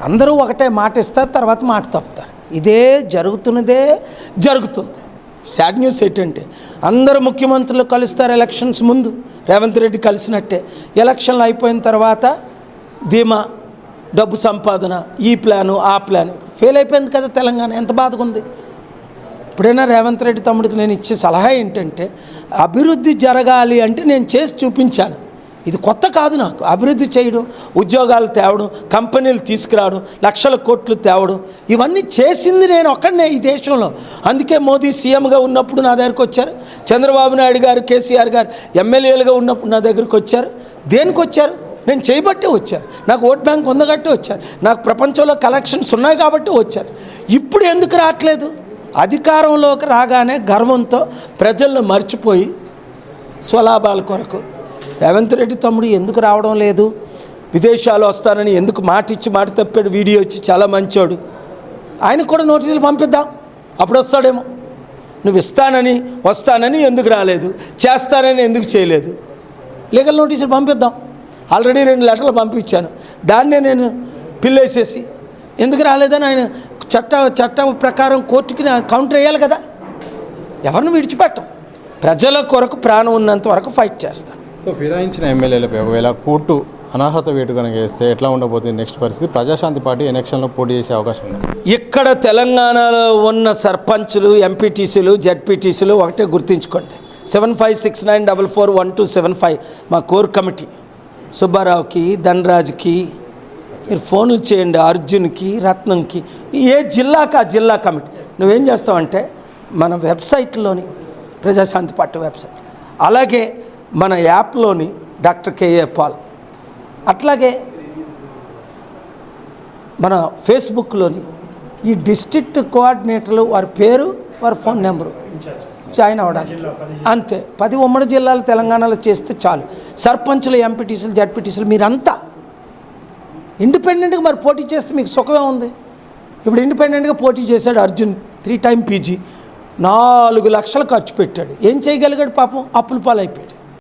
అందరూ ఒకటే మాట ఇస్తారు, తర్వాత మాట తప్పుతారు. ఇదే జరుగుతుంది. సాడ్ న్యూస్ ఏంటంటే అందరూ ముఖ్యమంత్రులు కలుస్తారు ఎలక్షన్స్ ముందు, రేవంత్ రెడ్డి కలిసినట్టే. ఎలక్షన్లు అయిపోయిన తర్వాత ధీమా, డబ్బు సంపాదన, ఈ ప్లాను ఆ ప్లాను. ఫెయిల్ అయిపోయింది కదా తెలంగాణ. ఎంత బాధగా ఉంది. ఇప్పుడైనా రేవంత్ రెడ్డి తమ్ముడికి నేను ఇచ్చే సలహా ఏంటంటే, అభివృద్ధి జరగాలి అంటే నేను చేసి చూపించాను. ఇది కొత్త కాదు నాకు. అభివృద్ధి చేయడం, ఉద్యోగాలు తేవడం, కంపెనీలు తీసుకురావడం, లక్షల కోట్లు తేవడం, ఇవన్నీ చేసింది నేను ఒక్కడనే ఈ దేశంలో. అందుకే మోదీ సీఎంగా ఉన్నప్పుడు నా దగ్గరికి వచ్చారు, చంద్రబాబు నాయుడు గారు, కేసీఆర్ గారు ఎమ్మెల్యేలుగా ఉన్నప్పుడు నా దగ్గరికి వచ్చారు. దేనికి వచ్చారు? నేను చేయబట్టే వచ్చారు. నాకు ఓట్ బ్యాంక్ ఉందగట్టే వచ్చారు. నాకు ప్రపంచంలో కలెక్షన్స్ ఉన్నాయి కాబట్టి వచ్చారు. ఇప్పుడు ఎందుకు రావట్లేదు? అధికారంలోకి రాగానే గర్వంతో ప్రజలను మర్చిపోయి స్వలాభాల కొరకు రేవంత్ రెడ్డి తమ్ముడు ఎందుకు రావడం లేదు? విదేశాలు వస్తానని ఎందుకు మాట ఇచ్చి మాట తప్పాడు? వీడియో ఇచ్చి చాలా మంచోడు. ఆయనకు కూడా నోటీసులు పంపిద్దాం, అప్పుడు వస్తాడేమో. నువ్వు వస్తానని ఎందుకు రాలేదు, చేస్తానని ఎందుకు చేయలేదు? లీగల్ నోటీసులు పంపిద్దాం. ఆల్రెడీ 2 లెటర్లు పంపించాను. దాన్నే నేను పిల్లేసేసి ఎందుకు రాలేదని ఆయన చట్టం ప్రకారం కోర్టుకి కౌంటర్ వేయాలి కదా. ఎవరిని విడిచిపెట్టం. ప్రజల కొరకు ప్రాణం ఉన్నంత వరకు ఫైట్ చేస్తాను. సో ఫిరాయించిన ఎమ్మెల్యేలపై ఒకవేళ కోర్టు అనర్హత వేటు కనుక వేస్తే ఎట్లా ఉండబోతుంది నెక్స్ట్ పరిస్థితి? ప్రజాశాంతి పార్టీ ఎలక్షన్లో పోటీ చేసే అవకాశం ఉంది. ఇక్కడ తెలంగాణలో ఉన్న సర్పంచులు, ఎంపీటీసీలు, జడ్పీటీసీలు ఒకటే గుర్తుంచుకోండి. 7569441275 మా కోర్ కమిటీ. సుబ్బారావుకి, ధనరాజుకి మీరు ఫోన్లు చేయండి, అర్జున్కి, రత్నంకి. ఏ జిల్లాకి ఆ జిల్లా కమిటీ. నువ్వేం చేస్తావంటే మన వెబ్సైట్లోని, ప్రజాశాంతి పార్టీ వెబ్సైట్, అలాగే మన యాప్లోని డాక్టర్ కేఏ పాల్, అట్లాగే మన ఫేస్బుక్లోని ఈ డిస్ట్రిక్ట్ కోఆర్డినేటర్లు, వారి పేరు, వారి ఫోన్ నెంబరు జాయిన్ అవ్వడానికి అంతే. 10 ఉమ్మడి జిల్లాలు తెలంగాణలో చేస్తే చాలు. సర్పంచులు, ఎంపీటీసీలు, జడ్పీటీసీలు మీరంతా ఇండిపెండెంట్గా మరి పోటీ చేస్తే మీకు సుఖమే ఉంది. ఇప్పుడు ఇండిపెండెంట్గా పోటీ చేశాడు అర్జున్, 3 టైమ్ పీజీ, 4 లక్షలు ఖర్చు పెట్టాడు. ఏం చేయగలిగాడు? పాపం అప్పుల పాలైపోయాడు.